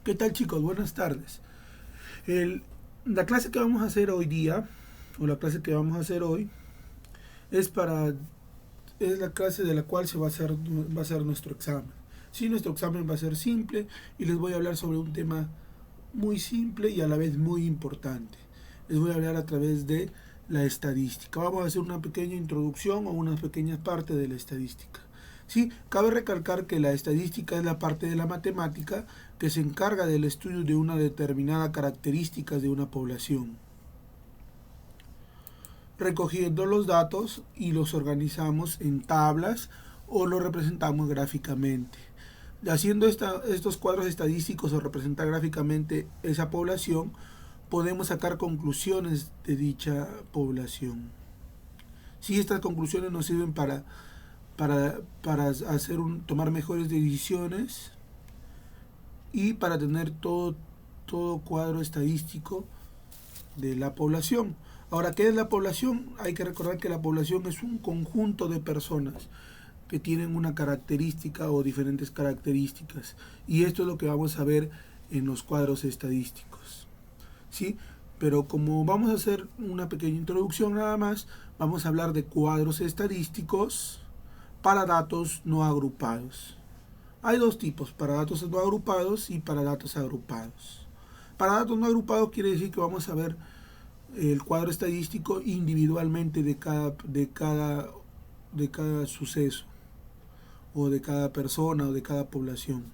¿Qué tal, chicos? Buenas tardes. La clase que vamos a hacer hoy día, o la clase que vamos a hacer hoy, es la clase de la cual va a ser nuestro examen. Sí, nuestro examen va a ser simple y les voy a hablar sobre un tema muy simple y a la vez muy importante. Les voy a hablar a través de la estadística. Vamos a hacer una pequeña introducción o unas pequeñas partes de la estadística. Sí, cabe recalcar que la estadística es la parte de la matemática que se encarga del estudio de una determinada característica de una población, recogiendo los datos y los organizamos en tablas o los representamos gráficamente. Haciendo estos cuadros estadísticos o representar gráficamente esa población, podemos sacar conclusiones de dicha población. Si estas conclusiones nos sirven para tomar mejores decisiones y para tener todo cuadro estadístico de la población. Ahora, ¿qué es la población? Hay que recordar que la población es un conjunto de personas que tienen una característica o diferentes características, y esto es lo que vamos a ver en los cuadros estadísticos, ¿sí? Pero como vamos a hacer una pequeña introducción nada más, vamos a hablar de cuadros estadísticos para datos no agrupados. Hay dos tipos, para datos no agrupados y para datos agrupados. Para datos no agrupados quiere decir que vamos a ver el cuadro estadístico individualmente de cada suceso, o de cada persona, o de cada población.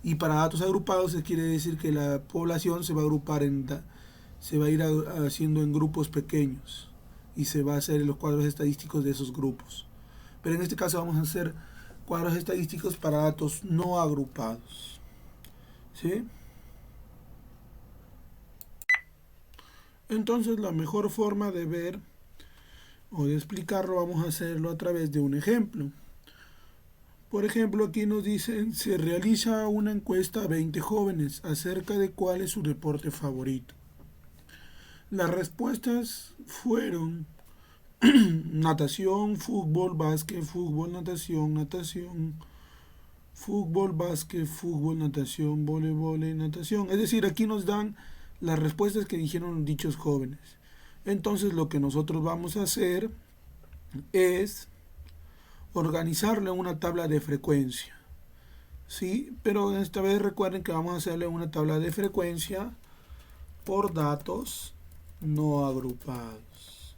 Y para datos agrupados quiere decir que la población se va a agrupar se va a ir haciendo en grupos pequeños y se va a hacer los cuadros estadísticos de esos grupos. Pero en este caso vamos a hacer cuadros estadísticos para datos no agrupados, ¿sí? Entonces la mejor forma de ver o de explicarlo, vamos a hacerlo a través de un ejemplo. Por ejemplo, aquí nos dicen: se realiza una encuesta a 20 jóvenes acerca de cuál es su deporte favorito. Las respuestas fueron natación, fútbol, básquet, fútbol, natación, fútbol, básquet, fútbol, natación, voleibol, natación. Es decir, aquí nos dan las respuestas que dijeron dichos jóvenes. Entonces lo que nosotros vamos a hacer es organizarle una tabla de frecuencia, ¿sí? Pero esta vez recuerden que vamos a hacerle una tabla de frecuencia por datos no agrupados,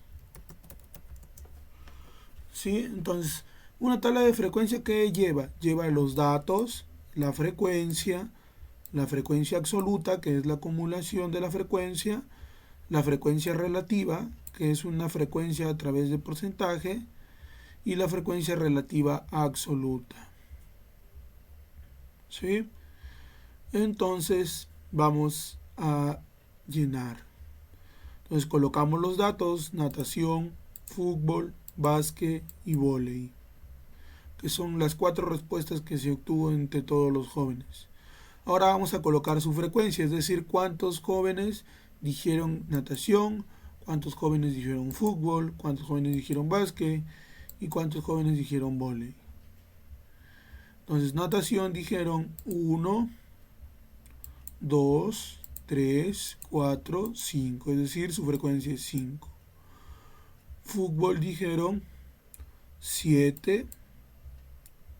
¿sí? Entonces, una tabla de frecuencia que lleva los datos, la frecuencia absoluta, que es la acumulación de la frecuencia relativa, que es una frecuencia a través de porcentaje, y la frecuencia relativa absoluta, ¿sí? Entonces vamos a llenar. Entonces colocamos los datos: natación, fútbol, básquet y vóley, que son las 4 respuestas que se obtuvo entre todos los jóvenes. Ahora vamos a colocar su frecuencia, es decir, cuántos jóvenes dijeron natación, cuántos jóvenes dijeron fútbol, cuántos jóvenes dijeron básquet y cuántos jóvenes dijeron vóley. Entonces, natación dijeron 1, 2, 3, 4, 5, es decir, su frecuencia es 5. Fútbol dijeron 7,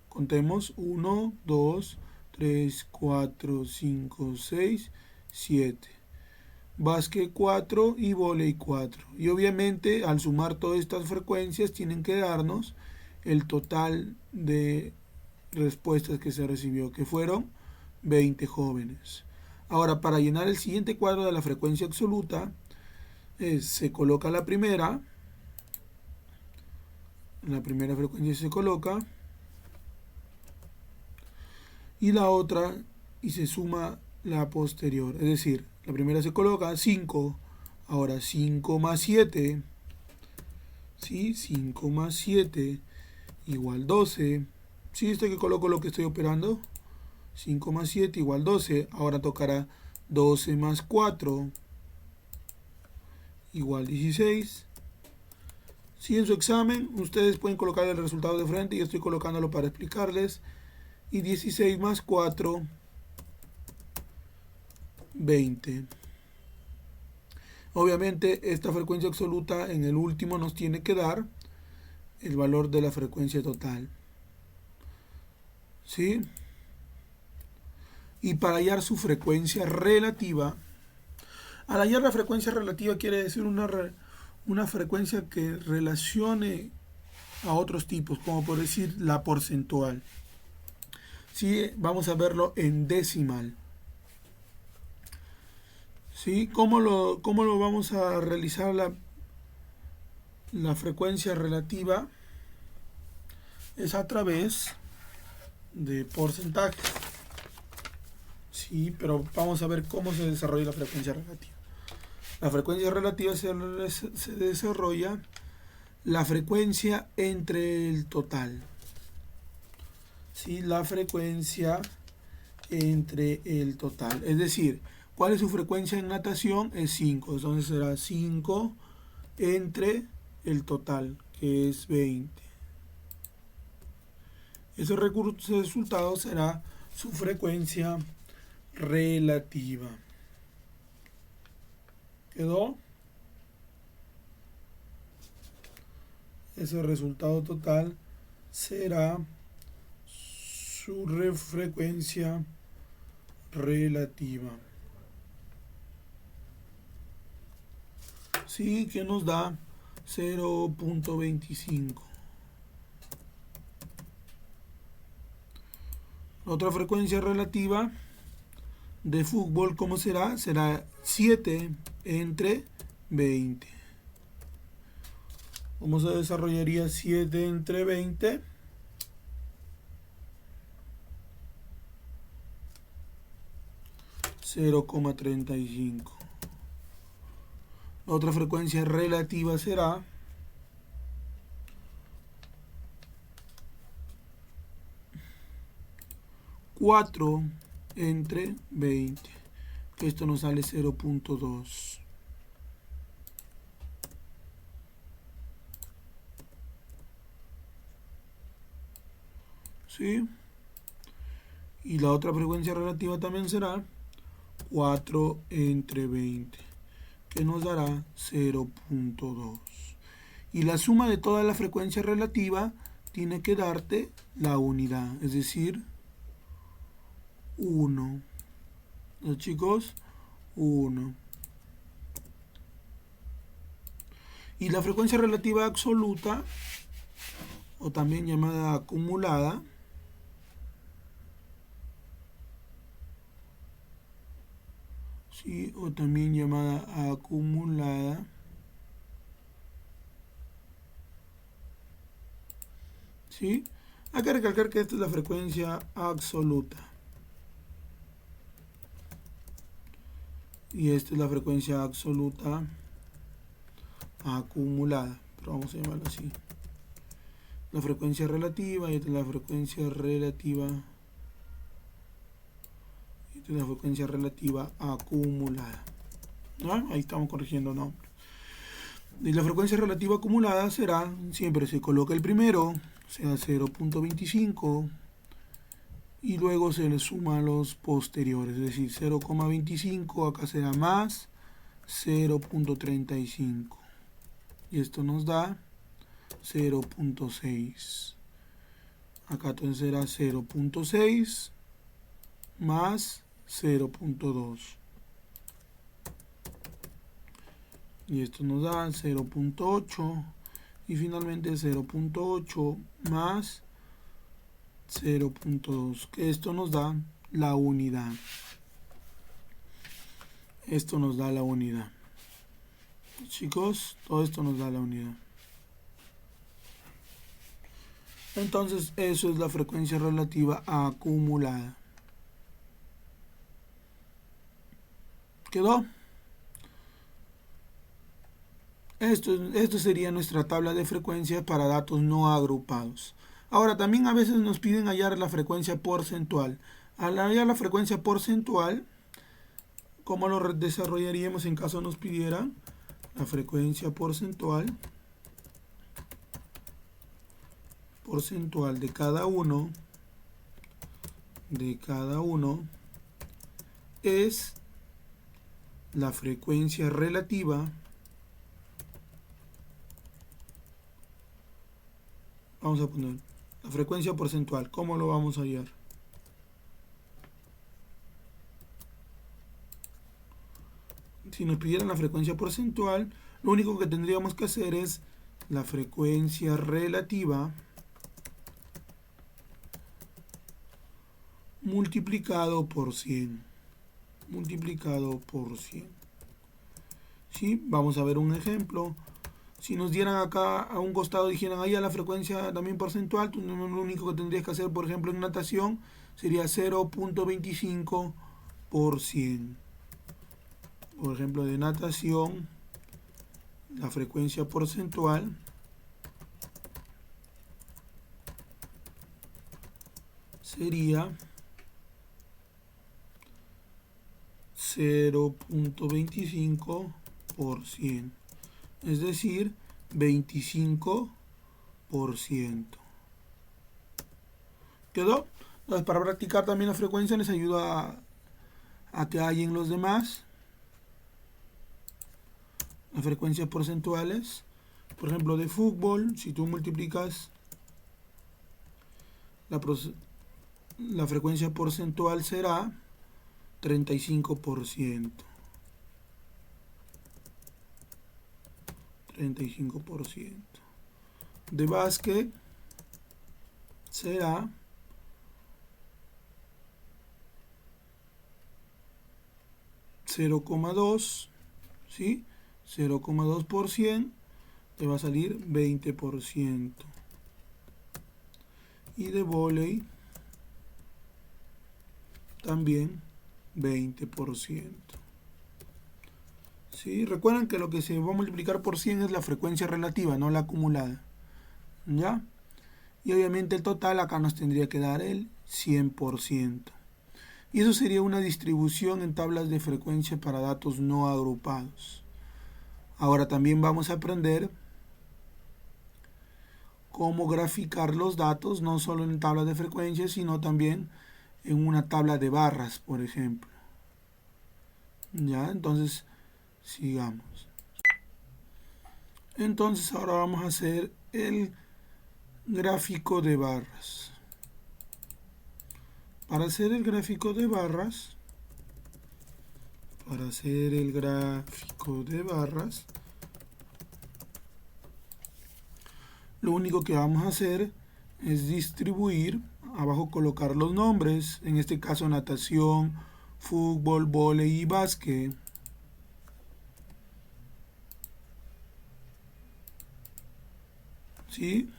contemos 1, 2, 3, 4, 5, 6, 7. Básquet 4 y vóley 4. Y obviamente al sumar todas estas frecuencias tienen que darnos el total de respuestas que se recibió, que fueron 20 jóvenes. Ahora, para llenar el siguiente cuadro de la frecuencia absoluta, se coloca la primera frecuencia se coloca, y la otra, y se suma la posterior, es decir, la primera se coloca 5, ahora 5 más 7, ¿sí? 5 más 7 igual 12, ¿sí? Esto que coloco lo que estoy operando, 5 más 7 igual 12, ahora tocará 12 más 4 igual 16. Si en su examen ustedes pueden colocar el resultado de frente, yo estoy colocándolo para explicarles. Y 16 más 4, 20. Obviamente esta frecuencia absoluta en el último nos tiene que dar el valor de la frecuencia total. ¿Sí? Y para hallar su frecuencia relativa, al hallar la frecuencia relativa quiere decir una frecuencia que relacione a otros tipos, como por decir la porcentual. ¿Sí? Vamos a verlo en decimal. ¿Sí? ¿Cómo lo vamos a realizar la frecuencia relativa? Es a través de porcentajes. Sí, pero vamos a ver cómo se desarrolla la frecuencia relativa. La frecuencia relativa se desarrolla la frecuencia entre el total. ¿Sí? La frecuencia entre el total. Es decir, ¿cuál es su frecuencia en natación? Es 5. Entonces será 5 entre el total, que es 20. Ese resultado será su frecuencia relativa. ¿Quedó? Ese resultado total será su frecuencia relativa. Sí, que nos da 0.25. Otra frecuencia relativa de fútbol, ¿cómo será? Será 7 entre 20. ¿Cómo se desarrollaría 7 entre 20? (0,35). La otra frecuencia relativa será 4 entre 20. Esto nos sale 0.2. ¿Sí? Y la otra frecuencia relativa también será 4 entre 20, que nos dará 0.2. Y la suma de toda la frecuencia relativa tiene que darte la unidad, es decir, 1. ¿No, chicos? 1. Y la frecuencia relativa absoluta, o también llamada acumulada, ¿sí? O también llamada acumulada, ¿sí? Hay que recalcar que esta es la frecuencia absoluta. Y esta es la frecuencia absoluta acumulada, pero vamos a llamarla así. La frecuencia relativa, y esta es la frecuencia relativa, y esta es la frecuencia relativa acumulada. ¿No? Ahí estamos corrigiendo nombres. Y la frecuencia relativa acumulada será, siempre se coloca el primero, sea 0.25, y luego se le suman los posteriores, es decir, 0,25, acá será más 0.35, y esto nos da 0.6. Acá entonces será 0.6 más 0.2, y esto nos da 0.8, y finalmente 0.8 más 0.2, que esto nos da la unidad. Esto nos da la unidad. Chicos, todo esto nos da la unidad. Entonces, eso es la frecuencia relativa acumulada. ¿Quedó? Esto sería nuestra tabla de frecuencias para datos no agrupados. Ahora, también a veces nos piden hallar la frecuencia porcentual. Al hallar la frecuencia porcentual, ¿Cómo lo desarrollaríamos en caso nos pidieran la frecuencia porcentual de cada uno es la frecuencia relativa, vamos a poner la frecuencia porcentual? ¿Cómo lo vamos a hallar? Si nos pidieran la frecuencia porcentual, lo único que tendríamos que hacer es la frecuencia relativa multiplicado por 100. ¿Sí? Vamos a ver un ejemplo. Si nos dieran acá a un costado, dijeran ahí a la frecuencia también porcentual, tú lo único que tendrías que hacer, por ejemplo, en natación, sería 0.25 por 100. Por ejemplo, de natación, la frecuencia porcentual sería 0.25 por 100, es decir, 25%. ¿Quedó? Entonces, para practicar también la frecuencia les ayuda a que hallen los demás. Las frecuencias porcentuales, por ejemplo, de fútbol, si tú multiplicas la frecuencia porcentual será 35%. 35%. De básquet será 0,2, ¿sí? 0,2% te va a salir 20%. Y de vóley también 20%. ¿Sí? Recuerden que lo que se va a multiplicar por 100 es la frecuencia relativa, no la acumulada. ¿Ya? Y obviamente el total acá nos tendría que dar el 100%. Y eso sería una distribución en tablas de frecuencia para datos no agrupados. Ahora también vamos a aprender cómo graficar los datos, no solo en tablas de frecuencia, sino también en una tabla de barras, por ejemplo. Ya, entonces sigamos. Entonces ahora vamos a hacer el gráfico de barras. Para hacer el gráfico de barras, lo único que vamos a hacer es distribuir, abajo colocar los nombres, en este caso natación, fútbol, vóley y básquet. ¿Sí?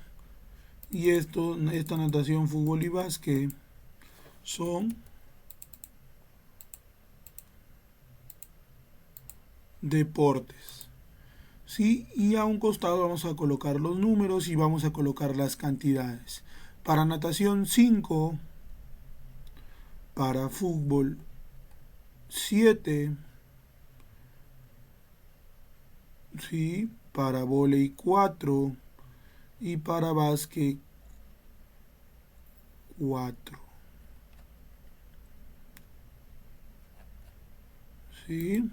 Y esta natación, fútbol y básquet son deportes. ¿Sí? Y a un costado vamos a colocar los números y vamos a colocar las cantidades. Para natación 5, para fútbol 7, ¿sí? Para vóley 4 y para básquet 4. ¿Sí?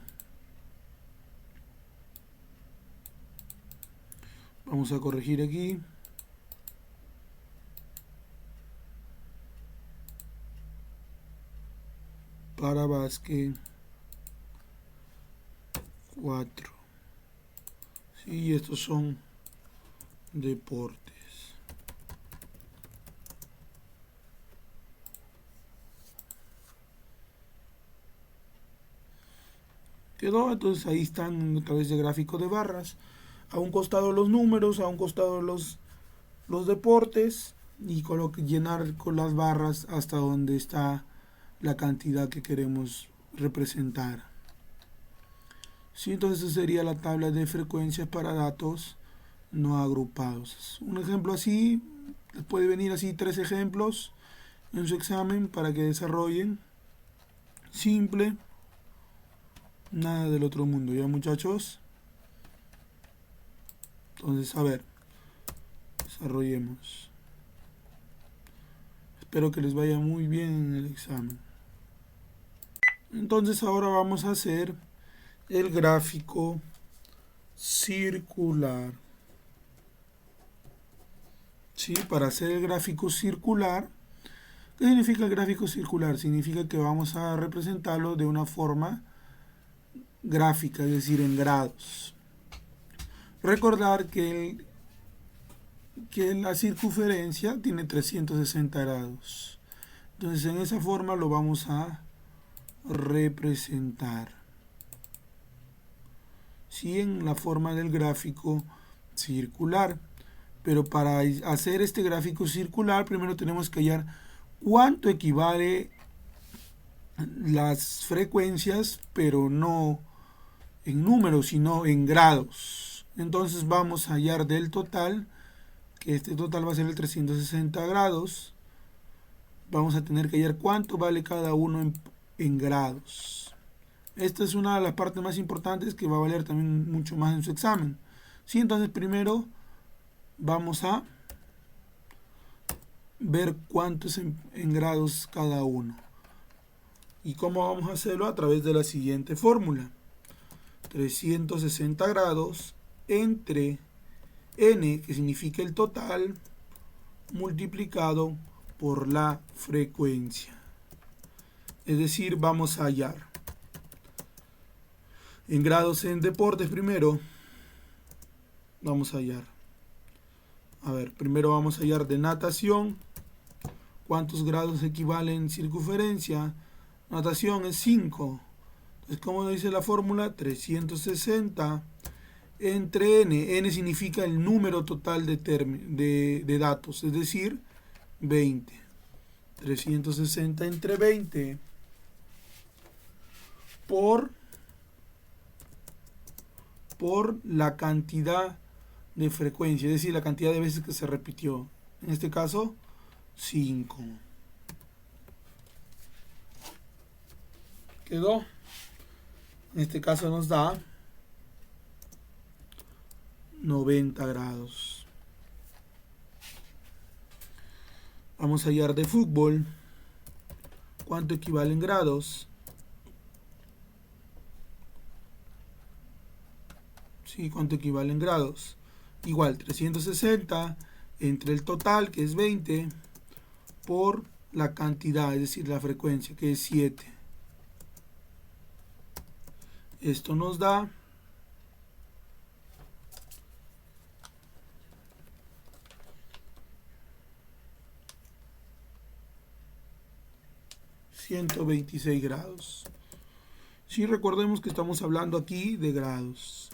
Vamos a corregir aquí. Para básquet 4. Sí, estos son deportes. ¿Quedó? Entonces ahí están a través de gráfico de barras. A un costado los números, a un costado los deportes y llenar con las barras hasta donde está la cantidad que queremos representar. Sí, entonces esa sería la tabla de frecuencias para datos no agrupados. Un ejemplo así, les puede venir así 3 ejemplos en su examen para que desarrollen. Simple. Nada del otro mundo, ¿ya, muchachos? Entonces, a ver, desarrollemos. Espero que les vaya muy bien en el examen. Entonces ahora vamos a hacer el gráfico circular. ¿Sí? Para hacer el gráfico circular, ¿qué significa el gráfico circular? Significa que vamos a representarlo de una forma gráfica, es decir, en grados. Recordar que la circunferencia tiene 360 grados. Entonces en esa forma lo vamos a representar. Sí, en la forma del gráfico circular. Pero para hacer este gráfico circular, primero tenemos que hallar cuánto equivale las frecuencias, pero no en números, sino en grados. Entonces vamos a hallar del total, que este total va a ser el 360 grados. Vamos a tener que hallar cuánto vale cada uno en grados. Esta es una de las partes más importantes que va a valer también mucho más en su examen. ¿Sí? Entonces primero vamos a ver cuánto es en grados cada uno. ¿Y cómo vamos a hacerlo? A través de la siguiente fórmula. 360 grados entre n, que significa el total, multiplicado por la frecuencia. Es decir, vamos a hallar en grados en deportes primero. Vamos a hallar. A ver, primero vamos a hallar de natación. ¿Cuántos grados equivalen en circunferencia? Natación es 5. Entonces, ¿cómo dice la fórmula? 360 entre n. N significa el número total de datos, es decir, 20. 360 entre 20 por la cantidad de frecuencia, es decir, la cantidad de veces que se repitió. En este caso, 5. ¿Quedó? En este caso nos da 90 grados. Vamos a hallar de fútbol. ¿Cuánto equivale en grados? Sí, ¿cuánto equivale en grados? Igual, 360 entre el total, que es 20, por la cantidad, es decir, la frecuencia, que es 7. Esto nos da 126 grados. Sí, recordemos que estamos hablando aquí de grados.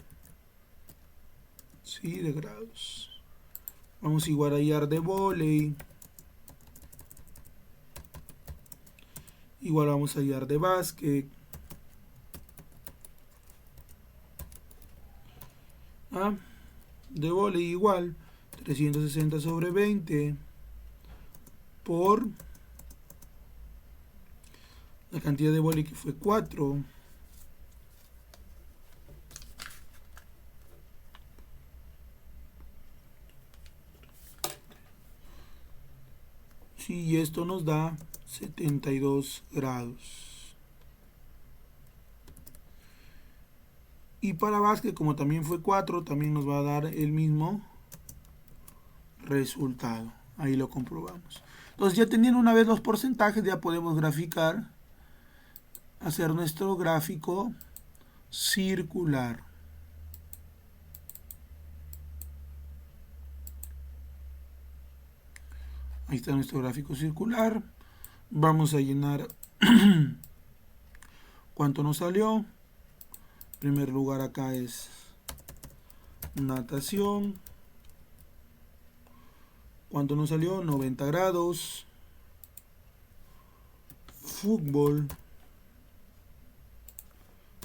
Sí, de grados. Vamos igual a hallar de vóley. Igual vamos a hallar de básquet. De vóley igual. 360 sobre 20 por la cantidad de vóley que fue 4. Sí, y esto nos da 72 grados. Y para básquet, como también fue 4, también nos va a dar el mismo resultado. Ahí lo comprobamos. Entonces, ya teniendo una vez los porcentajes, ya podemos graficar, hacer nuestro gráfico circular. Ahí está nuestro gráfico circular. Vamos a llenar cuánto nos salió. En primer lugar acá es natación. ¿Cuánto nos salió? 90 grados. Fútbol,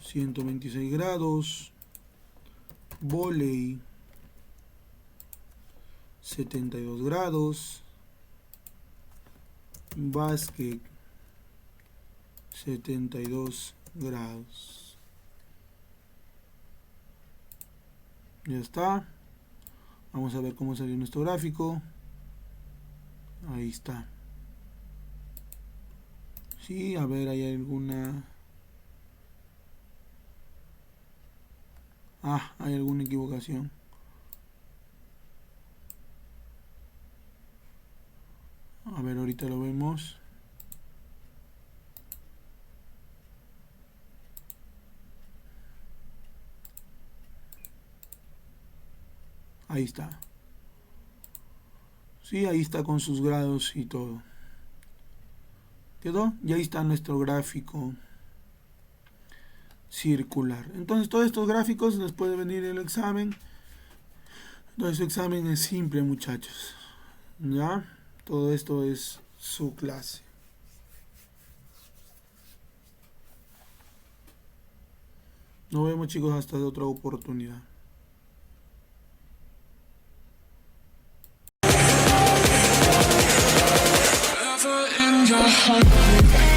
126 grados. Vóley, 72 grados. Básquet, 72 grados. Ya está. Vamos a ver cómo salió nuestro gráfico. Ahí está. Sí, a ver, hay alguna... hay alguna equivocación. A ver, ahorita lo vemos. Ahí está. Sí, ahí está con sus grados y todo. ¿Quedó? Y ahí está nuestro gráfico circular. Entonces todos estos gráficos les puede venir el examen. Entonces su examen es simple, muchachos. ¿Ya? Todo esto es su clase. Nos vemos, chicos, hasta otra oportunidad. In your heart.